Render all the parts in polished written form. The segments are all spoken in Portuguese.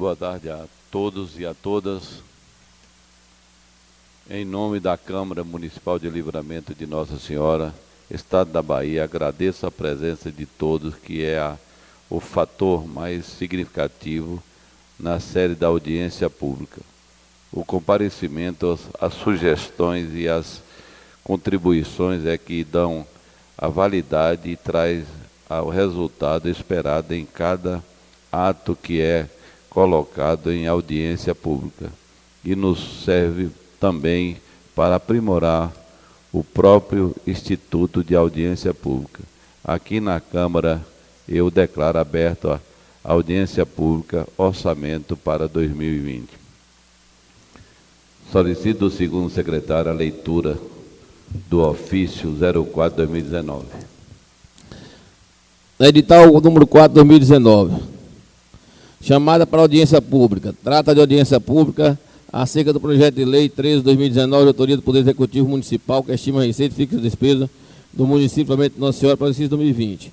boa tarde a todos e a todas. Em nome da Câmara Municipal de Livramento de Nossa Senhora, Estado da Bahia, agradeço a presença de todos, que é o fator mais significativo na série da audiência pública. O comparecimento, as sugestões e as contribuições é que dão a validade e traz o resultado esperado em cada ato que é colocado em audiência pública, e nos serve também para aprimorar o próprio Instituto de Audiência Pública. Aqui na Câmara, eu declaro aberto a audiência pública, orçamento para 2020. Solicito do segundo secretário a leitura do ofício 04/2019. Edital número 4/2019. Chamada para audiência pública. Trata de audiência pública acerca do projeto de lei 13/2019, de autoria do Poder Executivo Municipal, que estima a receita fixa e despesa do município de Nossa Senhora para o exercício 2020.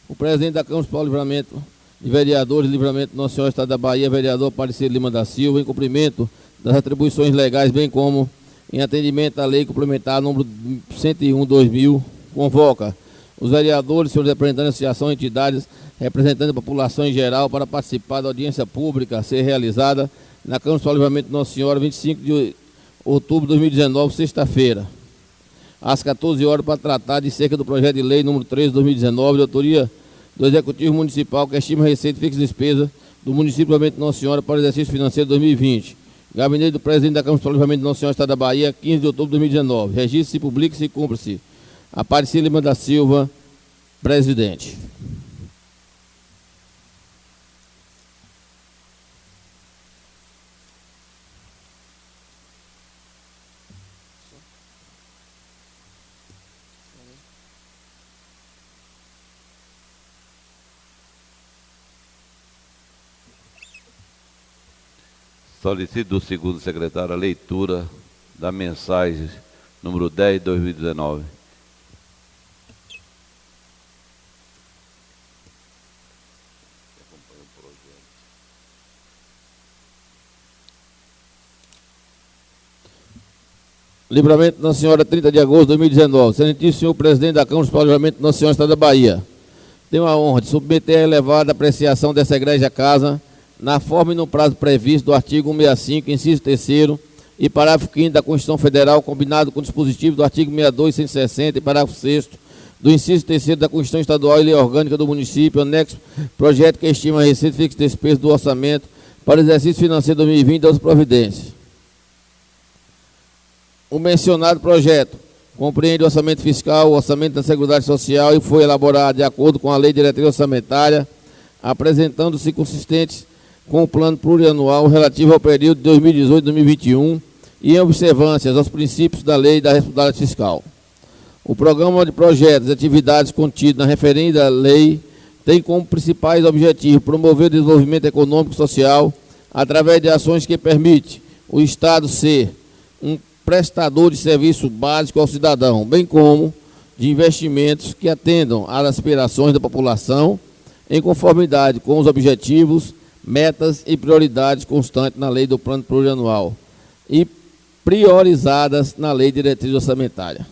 O presidente da Câmara Municipal de Livramento de Vereadores, Livramento de Nossa Senhora, Estado da Bahia, vereador Aparecido Lima da Silva, em cumprimento das atribuições legais, bem como em atendimento à lei complementar número 101/2000, convoca os vereadores, senhores representantes da associação, entidades, representando a população em geral, para participar da audiência pública a ser realizada na Câmara Municipal de Livramento de Nossa Senhora, 25 de outubro de 2019, sexta-feira, às 14 horas, para tratar de cerca do projeto de lei número 13/2019, de autoria do Executivo Municipal, que estima a receita fixa e despesa do município de Livramento de Nossa Senhora para o exercício financeiro 2020. Gabinete do Presidente da Câmara Municipal de Livramento de Nossa Senhora, Estado da Bahia, 15 de outubro de 2019. Registre-se, publique-se e cumpra-se. Aparecido Lima da Silva, presidente. Solicito do segundo secretário a leitura da mensagem número 10/2019. Livramento de Nossa Senhora, 30 de agosto de 2019. Excelentíssimo senhor presidente da Câmara Municipal de Livramento de Nossa Senhora, Estado da Bahia. Tenho a honra de submeter a elevada apreciação dessa egrégia casa, na forma e no prazo previsto do artigo 165, inciso 3º e parágrafo 5º da Constituição Federal, combinado com o dispositivo do artigo 62, 160 e parágrafo 6º do inciso 3º da Constituição Estadual e Lei Orgânica do Município, anexo projeto que estima a receita fixa e despesa do orçamento para o exercício financeiro 2020 das providências. O mencionado projeto compreende o orçamento fiscal, o orçamento da Seguridade Social e foi elaborado de acordo com a Lei de Diretriz Orçamentária, apresentando-se consistentes com o plano plurianual relativo ao período de 2018-2021 e em observâncias aos princípios da Lei da Responsabilidade Fiscal. O programa de projetos e atividades contido na referida lei tem como principais objetivos promover o desenvolvimento econômico e social através de ações que permitem o Estado ser um prestador de serviço básico ao cidadão, bem como de investimentos que atendam às aspirações da população em conformidade com os objetivos, metas e prioridades constantes na lei do plano plurianual e priorizadas na lei de diretriz orçamentária.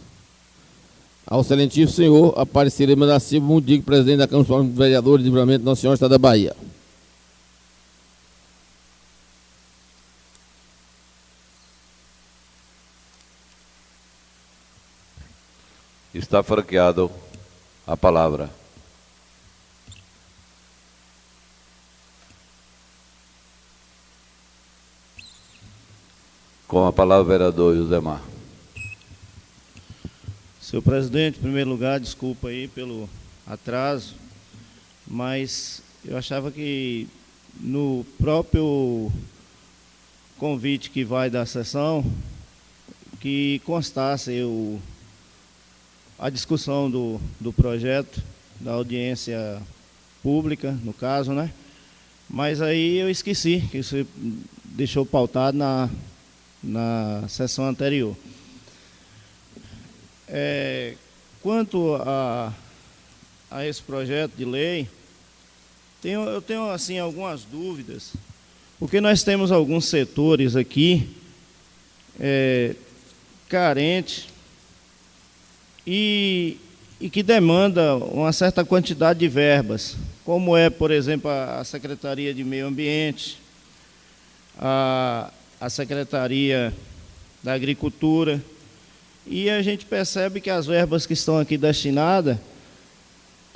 Ao excelentíssimo senhor Aparecido Lima da Silva, mundico presidente da Câmara de Vereadores de Livramento de Nossa Senhora, Estado da Bahia. Está franqueado a palavra. Com a palavra, o vereador Josemar. Senhor presidente, em primeiro lugar, desculpa aí pelo atraso, mas eu achava que no próprio convite que vai da sessão, que constasse a discussão do projeto, da audiência pública, no caso, né? Mas aí eu esqueci, que você deixou pautado na sessão anterior. Quanto a esse projeto de lei, eu tenho assim algumas dúvidas, Porque nós temos alguns setores aqui carentes e que demanda uma certa quantidade de verbas, como é, por exemplo, a Secretaria de Meio Ambiente, a Secretaria da Agricultura, e a gente percebe que as verbas que estão aqui destinadas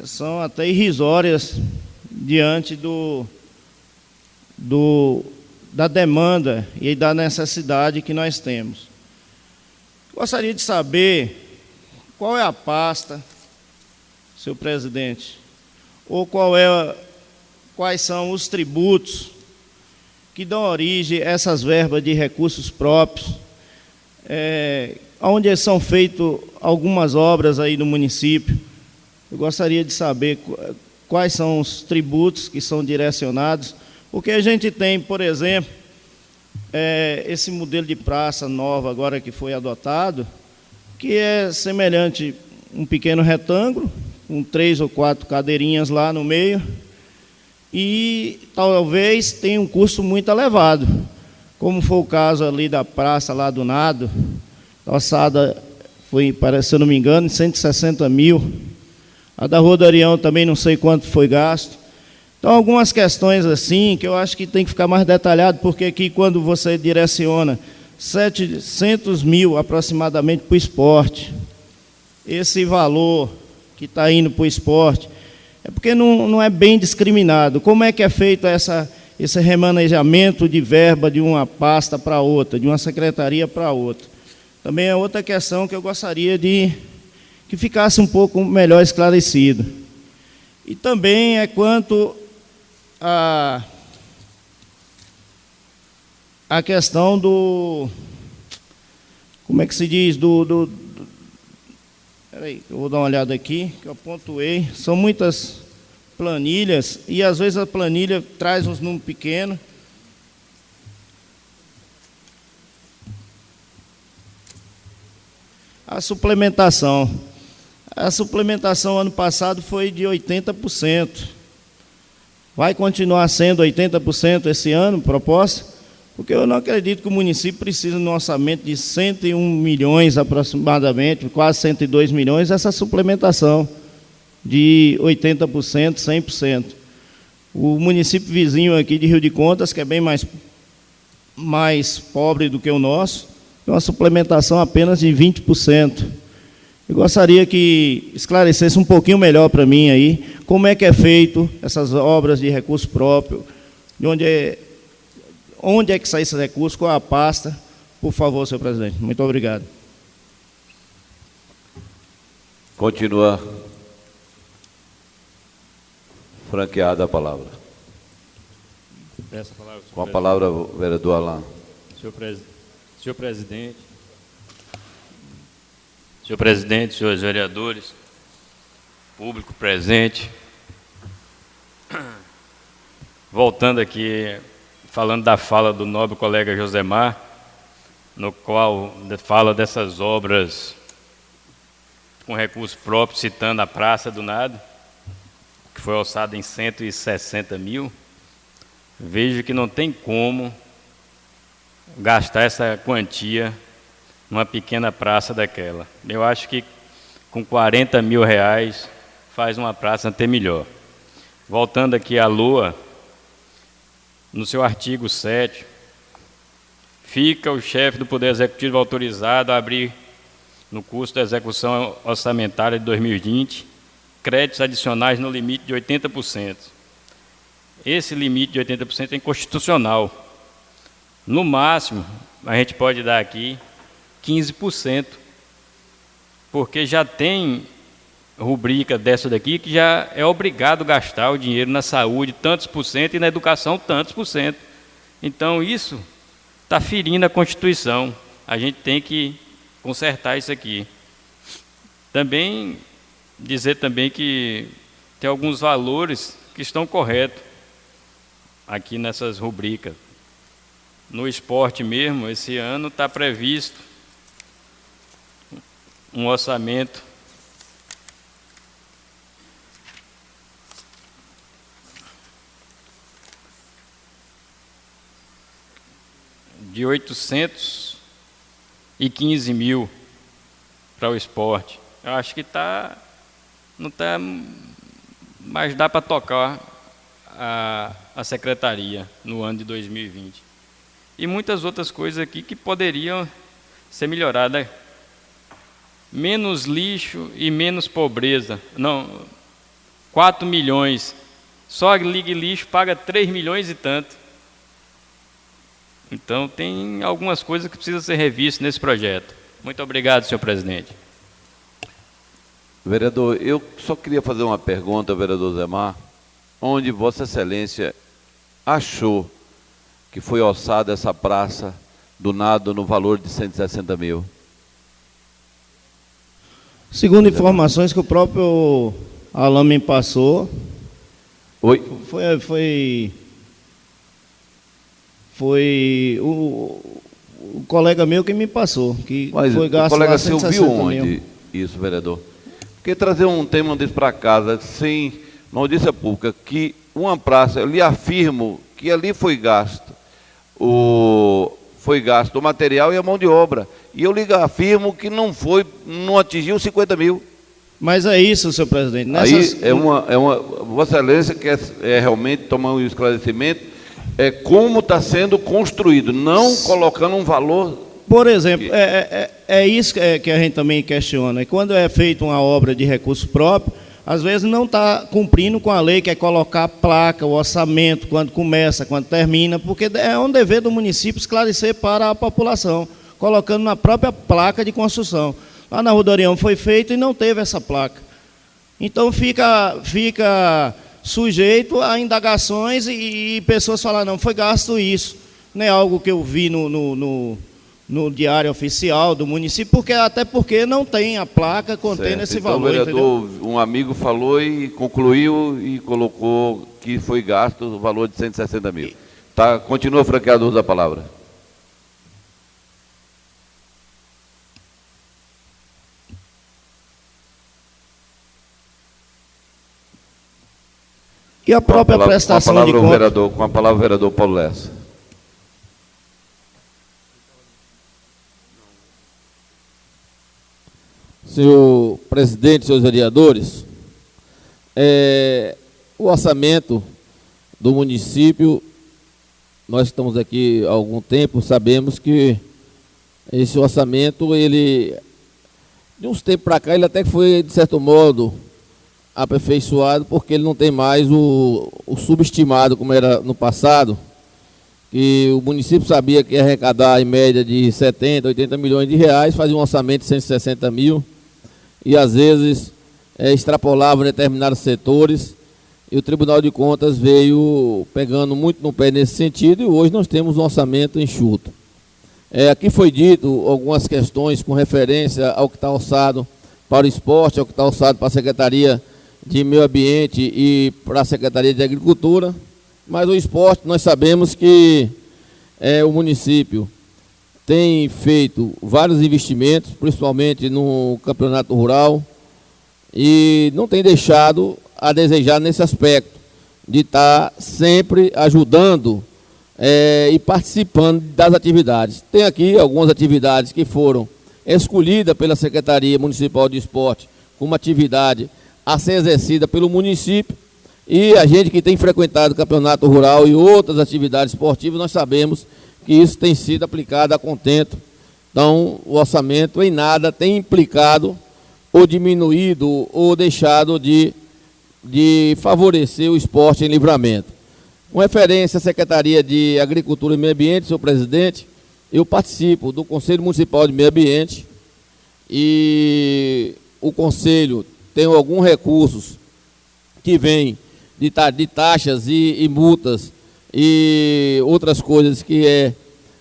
são até irrisórias diante da demanda e da necessidade que nós temos. Gostaria de saber qual é a pasta, senhor presidente, ou quais são os tributos que dão origem a essas verbas de recursos próprios, onde são feitas algumas obras aí no município. Eu gostaria de saber quais são os tributos que são direcionados, porque a gente tem, por exemplo, esse modelo de praça nova agora que foi adotado, que é semelhante a um pequeno retângulo, com 3 ou 4 cadeirinhas lá no meio, e talvez tenha um custo muito elevado, como foi o caso ali da praça lá do Nado, a alçada foi, se eu não me engano, 160 mil, a da Rua do Arião também não sei quanto foi gasto. Então, algumas questões assim, que eu acho que tem que ficar mais detalhado, porque aqui quando você direciona 700 mil aproximadamente para o esporte, esse valor que está indo para o esporte, é porque não é bem discriminado. Como é que é feito esse remanejamento de verba de uma pasta para outra, de uma secretaria para outra? Também é outra questão que eu gostaria de que ficasse um pouco melhor esclarecido. E também é quanto a questão do, como é que se diz, peraí, eu vou dar uma olhada aqui, que eu pontuei, são muitas planilhas, e às vezes a planilha traz uns números pequenos. A suplementação ano passado foi de 80%. Vai continuar sendo 80% esse ano, proposta, porque eu não acredito que o município precisa de um orçamento de 101 milhões aproximadamente, quase 102 milhões, essa suplementação de 80%, 100%. O município vizinho aqui de Rio de Contas, que é bem mais pobre do que o nosso, tem uma suplementação apenas de 20%. Eu gostaria que esclarecesse um pouquinho melhor para mim aí, como é que é feito essas obras de recurso próprio, de onde é que sai esse recurso, qual é a pasta, por favor, senhor presidente. Muito obrigado. Continua franqueada a palavra. Com a palavra, o vereador Alain. Senhor presidente, senhores vereadores, público presente, voltando aqui, falando da fala do nobre colega Josemar, no qual fala dessas obras com recurso próprio, citando a Praça do Nado, que foi alçada em 160 mil, vejo que não tem como gastar essa quantia numa pequena praça daquela. Eu acho que com 40 mil reais faz uma praça até melhor. Voltando aqui à LOA, no seu artigo 7, fica o chefe do Poder Executivo autorizado a abrir, no custo da execução orçamentária de 2020, créditos adicionais no limite de 80%. Esse limite de 80% é inconstitucional. No máximo, a gente pode dar aqui 15%, porque já tem rubrica dessa daqui que já é obrigado a gastar o dinheiro na saúde tantos por cento e na educação tantos por cento. Então isso está ferindo a Constituição. A gente tem que consertar isso aqui. Também dizer também que tem alguns valores que estão corretos aqui nessas rubricas. No esporte mesmo, esse ano está previsto um orçamento de 815 mil para o esporte. Eu acho que não está, mas dá para tocar a secretaria no ano de 2020. E muitas outras coisas aqui que poderiam ser melhoradas. Menos lixo e menos pobreza. Não, 4 milhões. Só a Liga Lixo paga 3 milhões e tanto. Então, tem algumas coisas que precisam ser revistas nesse projeto. Muito obrigado, senhor presidente. Vereador, eu só queria fazer uma pergunta, vereador Zemar, onde Vossa Excelência achou que foi orçada essa praça do nada no valor de 160 mil? Segundo informações que o próprio Alain me passou, Oi? Foi o colega meu que me passou, que Mas foi gasto o colega lá seu 160 viu mil. onde isso, vereador? Porque trazer um tema desse para casa, sem uma audiência pública, que uma praça, eu lhe afirmo que ali foi gasto o material e a mão de obra. E eu lhe afirmo que não atingiu 50 mil. Mas é isso, senhor presidente. Aí Vossa Excelência quer realmente tomar um esclarecimento, como está sendo construído, não colocando um valor. Por exemplo, é isso que a gente também questiona. Quando é feita uma obra de recurso próprio, às vezes não está cumprindo com a lei, que é colocar a placa, o orçamento, quando começa, quando termina, porque é um dever do município esclarecer para a população, colocando na própria placa de construção. Lá na Rua do Orião foi feito e não teve essa placa. Então fica sujeito a indagações e pessoas falam, não, foi gasto isso. Não é algo que eu vi no diário oficial do município, até porque não tem a placa contendo esse valor. Então, vereador, entendeu? um amigo falou e concluiu e colocou que foi gasto o valor de 160 mil. Tá, continua, franqueador, usa a palavra. E a própria prestação de contas. Com a palavra o vereador Paulo Lessa. Senhor presidente, senhores vereadores, o orçamento do município, nós estamos aqui há algum tempo, sabemos que esse orçamento, ele, de uns tempos para cá, ele até foi, de certo modo, aperfeiçoado, porque ele não tem mais o subestimado, como era no passado, que o município sabia que ia arrecadar em média de 70, 80 milhões de reais, fazia um orçamento de 160 mil, e às vezes extrapolava determinados setores, e o Tribunal de Contas veio pegando muito no pé nesse sentido, e hoje nós temos um orçamento enxuto. Aqui foi dito algumas questões com referência ao que está orçado para o esporte, ao que está orçado para a Secretaria de Meio Ambiente e para a Secretaria de Agricultura, mas o esporte, nós sabemos que o município tem feito vários investimentos, principalmente no campeonato rural, e não tem deixado a desejar nesse aspecto, de estar sempre ajudando e participando das atividades. Tem aqui algumas atividades que foram escolhidas pela Secretaria Municipal de Esporte como atividade a ser exercida pelo município, e a gente que tem frequentado o campeonato rural e outras atividades esportivas, nós sabemos que isso tem sido aplicado a contento. Então, o orçamento em nada tem implicado ou diminuído ou deixado de favorecer o esporte em Livramento. Com referência à Secretaria de Agricultura e Meio Ambiente, senhor presidente, eu participo do Conselho Municipal de Meio Ambiente, e o Conselho tem alguns recursos que vêm de taxas e multas e outras coisas que é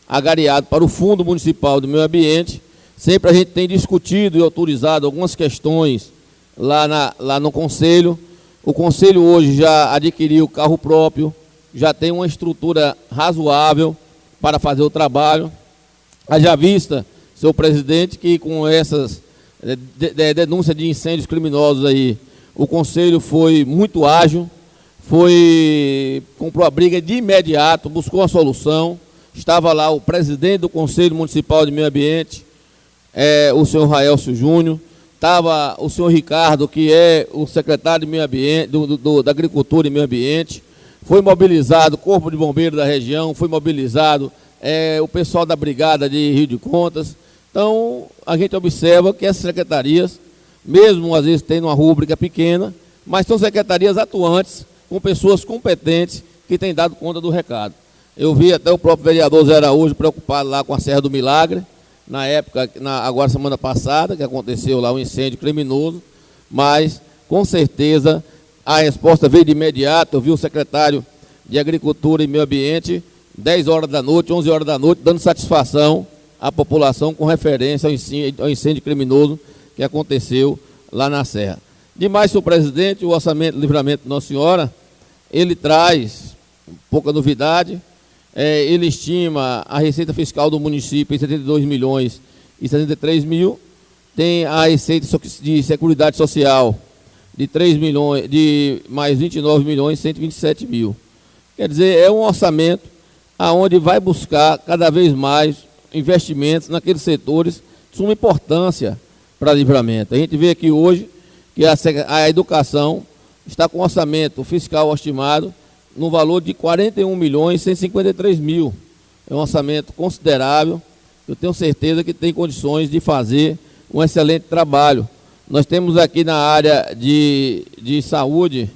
agariado para o Fundo Municipal do Meio Ambiente. Sempre a gente tem discutido e autorizado algumas questões lá no Conselho. O Conselho hoje já adquiriu carro próprio, já tem uma estrutura razoável para fazer o trabalho. Haja vista, senhor presidente, que com essas denúncias de incêndios criminosos aí, o Conselho foi muito ágil, comprou a briga de imediato, buscou a solução, estava lá o presidente do Conselho Municipal de Meio Ambiente, o senhor Raelcio Júnior, estava o senhor Ricardo, que é o secretário de Meio Ambiente, da Agricultura e Meio Ambiente, foi mobilizado o Corpo de Bombeiros da região, foi mobilizado o pessoal da Brigada de Rio de Contas. Então, a gente observa que essas secretarias, mesmo às vezes tendo uma rúbrica pequena, mas são secretarias atuantes, com pessoas competentes que têm dado conta do recado. Eu vi até o próprio vereador Zé Araújo preocupado lá com a Serra do Milagre, na época, agora semana passada, que aconteceu lá um incêndio criminoso, mas, com certeza, a resposta veio de imediato. Eu vi o secretário de Agricultura e Meio Ambiente, 10 horas da noite, 11 horas da noite, dando satisfação à população com referência ao incêndio criminoso que aconteceu lá na Serra. Demais, senhor presidente, o orçamento de livramento de Nossa Senhora, ele traz pouca novidade. Ele estima a receita fiscal do município em 72 milhões e 73 mil, tem a receita de seguridade social de 3 milhões, de mais 29 milhões e 127 mil. Quer dizer, é um orçamento aonde vai buscar cada vez mais investimentos naqueles setores de suma importância para livramento. A gente vê aqui hoje que a educação está com orçamento fiscal estimado no valor de 41 milhões e 153 mil. É um orçamento considerável. Eu tenho certeza que tem condições de fazer um excelente trabalho. Nós temos aqui na área de saúde,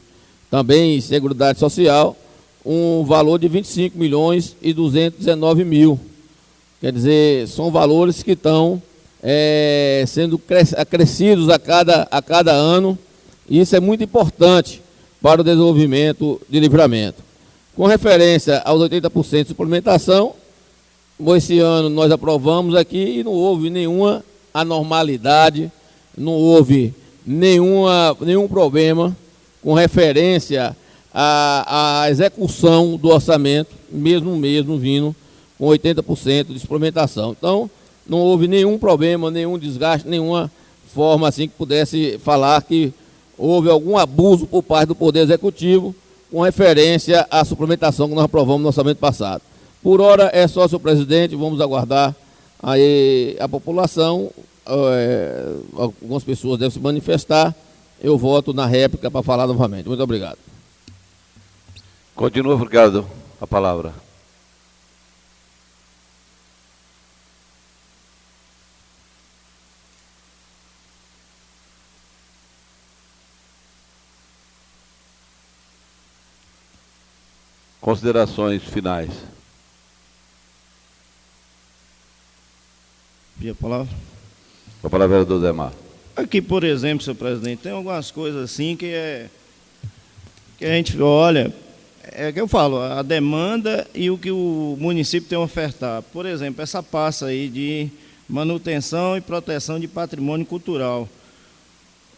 também Seguridade Social, um valor de 25 milhões e 219 mil. Quer dizer, são valores que estão sendo acrescidos a cada ano, e isso é muito importante para o desenvolvimento de livramento. Com referência aos 80% de suplementação, esse ano nós aprovamos aqui e não houve nenhuma anormalidade, não houve nenhum problema com referência à execução do orçamento, mesmo vindo com 80% de suplementação. Então, não houve nenhum problema, nenhum desgaste, nenhuma forma assim que pudesse falar que houve algum abuso por parte do Poder Executivo com referência à suplementação que nós aprovamos no orçamento passado. Por hora é só, senhor presidente, vamos aguardar aí a população, algumas pessoas devem se manifestar, eu volto na réplica para falar novamente. Muito obrigado. Continua, Ricardo, a palavra. Considerações finais. E a palavra? A palavra é do Zé Mar. Aqui, por exemplo, senhor presidente, tem algumas coisas assim que a gente olha, que eu falo, a demanda e o que o município tem a ofertar. Por exemplo, essa pasta aí de manutenção e proteção de patrimônio cultural.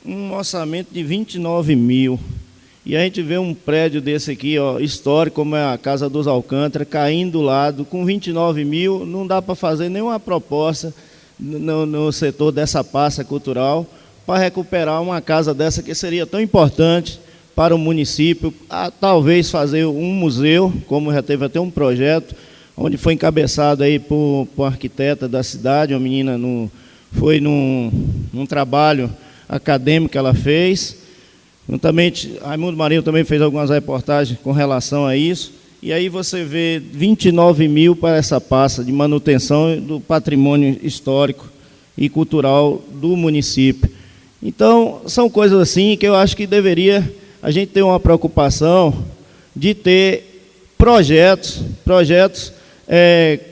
Um orçamento de 29 mil. E a gente vê um prédio desse aqui, ó, histórico, como é a Casa dos Alcântara, caindo do lado, com 29 mil, não dá para fazer nenhuma proposta no setor dessa pasta cultural para recuperar uma casa dessa que seria tão importante para o município, talvez fazer um museu, como já teve até um projeto, onde foi encabeçado aí por arquiteta da cidade, uma menina foi num trabalho acadêmico que ela fez. Juntamente, Raimundo Marinho também fez algumas reportagens com relação a isso. E aí você vê 29 mil para essa pasta de manutenção do patrimônio histórico e cultural do município. Então, são coisas assim que eu acho que deveria a gente ter uma preocupação de ter projetos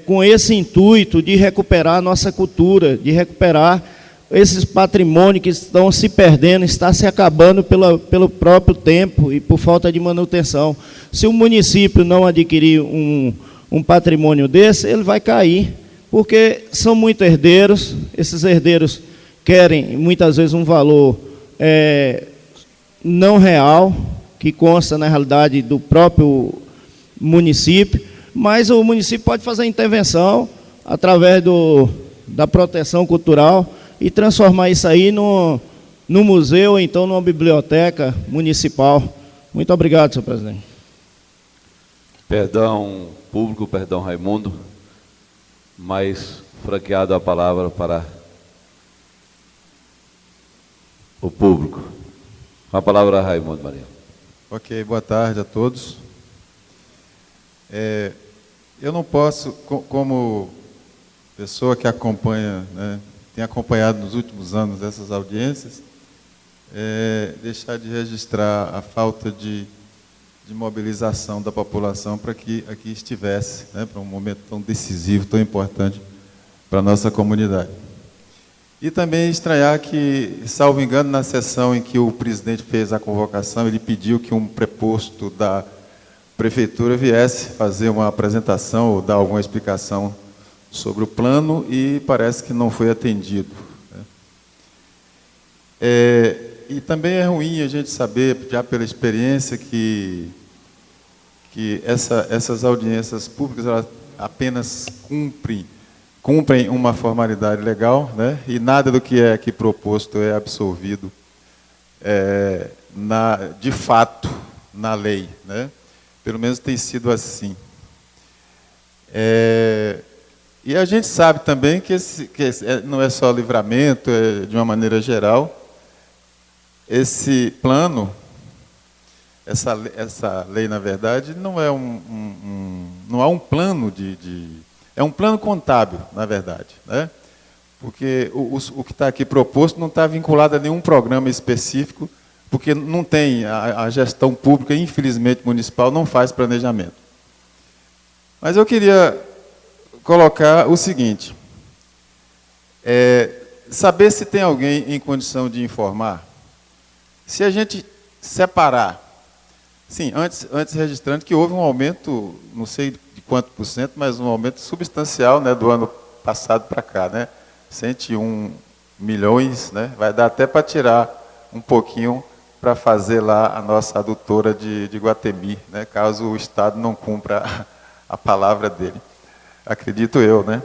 com esse intuito de recuperar a nossa cultura, de recuperar esses patrimônios que estão se perdendo, está se acabando pelo próprio tempo e por falta de manutenção. Se o município não adquirir um patrimônio desse, ele vai cair, porque são muito herdeiros, esses herdeiros querem muitas vezes um valor não real, que consta na realidade do próprio município, mas o município pode fazer a intervenção através da proteção cultural e transformar isso aí no museu, ou então numa biblioteca municipal. Muito obrigado, senhor presidente. Perdão público, perdão Raimundo. mais franqueado a palavra para o público. Com a palavra, Raimundo Maria. Ok, boa tarde a todos. Eu não posso, como pessoa que acompanha, né, tem acompanhado nos últimos anos essas audiências, deixar de registrar a falta de mobilização da população para que aqui estivesse, né, para um momento tão decisivo, tão importante para a nossa comunidade. E também estranhar que, salvo engano, na sessão em que o presidente fez a convocação, ele pediu que um preposto da prefeitura viesse fazer uma apresentação ou dar alguma explicação sobre o plano e parece que não foi atendido, né? E também é ruim a gente saber, já pela experiência, que essas audiências públicas elas apenas cumprem uma formalidade legal, né? E nada do que é aqui proposto é absolvido de fato na lei, né? Pelo menos tem sido assim. E a gente sabe também que não é só livramento, de uma maneira geral. Esse plano, essa lei, na verdade, não é não há um plano é um plano contábil, na verdade, né? Porque o que está aqui proposto não está vinculado a nenhum programa específico, porque não tem, a gestão pública, infelizmente, municipal, não faz planejamento. Mas eu queria colocar o seguinte, saber se tem alguém em condição de informar. Se a gente separar, sim, antes registrando que houve um aumento, não sei de quanto por cento, mas um aumento substancial, né, do ano passado para cá, né, 101 milhões, né, vai dar até para tirar um pouquinho para fazer lá a nossa adutora de Iguatemi, né, caso o Estado não cumpra a palavra dele. Acredito eu, né?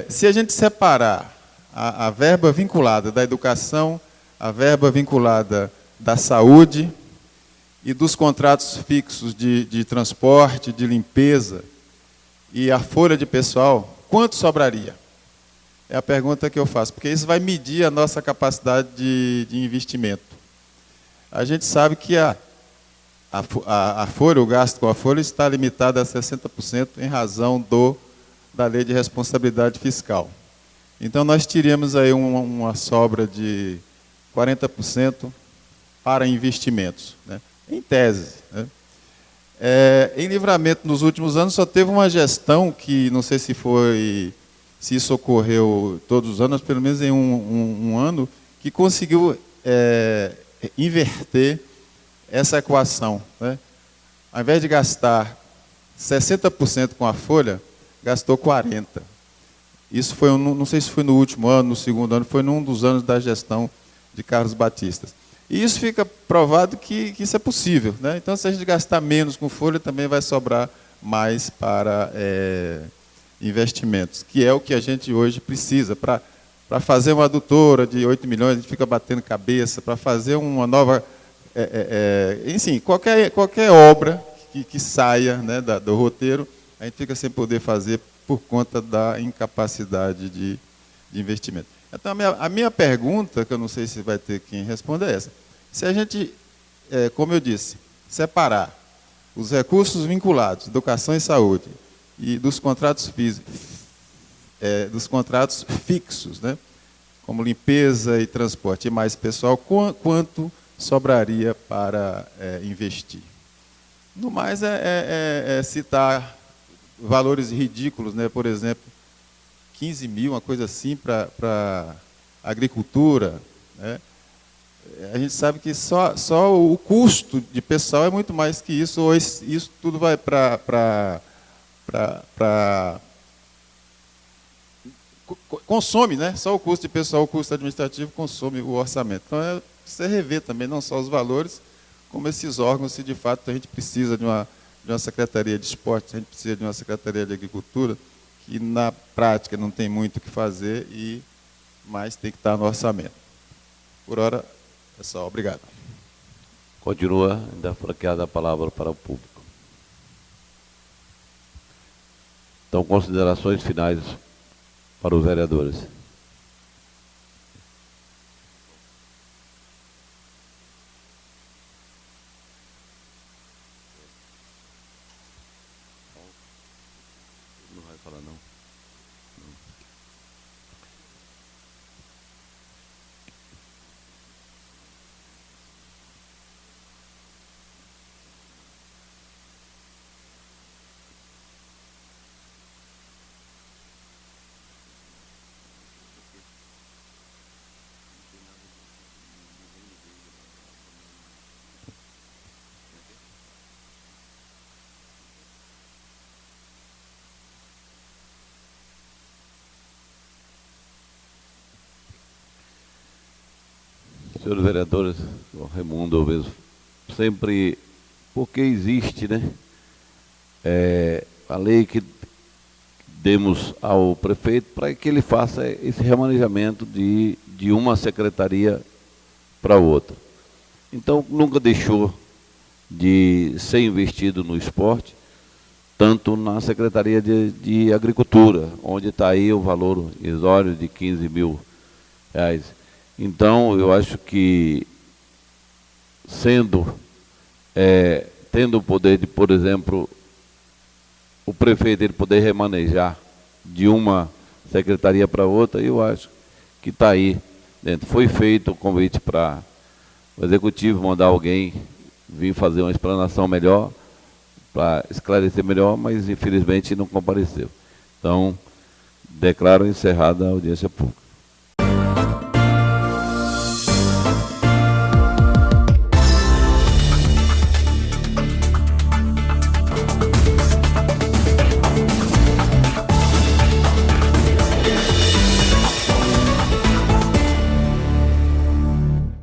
Se a gente separar a verba vinculada da educação, a verba vinculada da saúde e dos contratos fixos de transporte, de limpeza e a folha de pessoal, quanto sobraria? É a pergunta que eu faço, porque isso vai medir a nossa capacidade de investimento. A gente sabe que a folha, o gasto com a folha está limitado a 60% em razão da lei de responsabilidade fiscal. Então, nós teríamos aí uma sobra de 40% para investimentos, né? Em tese, né? Em Livramento, nos últimos anos, só teve uma gestão que, não sei se isso ocorreu todos os anos, pelo menos em um ano, que conseguiu inverter essa equação, né? Ao invés de gastar 60% com a folha, gastou 40%. Isso foi, não sei se foi no último ano, no segundo ano, foi num dos anos da gestão de Carlos Batistas. E isso fica provado que isso é possível, né? Então, se a gente gastar menos com folha, também vai sobrar mais para investimentos, que é o que a gente hoje precisa. Para fazer uma adutora de 8 milhões, a gente fica batendo cabeça, para fazer uma nova... enfim, qualquer obra que saia, né, do roteiro, a gente fica sem poder fazer por conta da incapacidade de investimento. Então, a minha pergunta, que eu não sei se vai ter quem responda, é essa. Se a gente, como eu disse, separar os recursos vinculados, educação e saúde, e dos contratos fixos, né, como limpeza e transporte, e mais pessoal, quanto sobraria para investir? No mais, citar valores ridículos, né? Por exemplo, 15 mil, uma coisa assim, para agricultura, né? A gente sabe que só o custo de pessoal é muito mais que isso, ou isso tudo vai consome, né? Só o custo de pessoal, o custo administrativo consome o orçamento. Então, precisa rever também, não só os valores, como esses órgãos, se de fato a gente precisa de uma secretaria de esporte, a gente precisa de uma secretaria de agricultura, que na prática não tem muito o que fazer, mas tem que estar no orçamento. Por hora, é só. Obrigado. Continua, ainda franqueada a palavra para o público. Então, considerações finais para os vereadores. Não vai falar, não. Senhores vereadores, o Raimundo, eu vejo sempre, porque existe, né, a lei que demos ao prefeito para que ele faça esse remanejamento de uma secretaria para outra. Então, nunca deixou de ser investido no esporte, tanto na Secretaria de Agricultura, onde está aí o valor irrisório de R$15 mil. Então, eu acho que, tendo o poder de, por exemplo, o prefeito ele poder remanejar de uma secretaria para outra, eu acho que está aí dentro. Foi feito o convite para o Executivo mandar alguém vir fazer uma explanação melhor, para esclarecer melhor, mas infelizmente não compareceu. Então, declaro encerrada a audiência pública.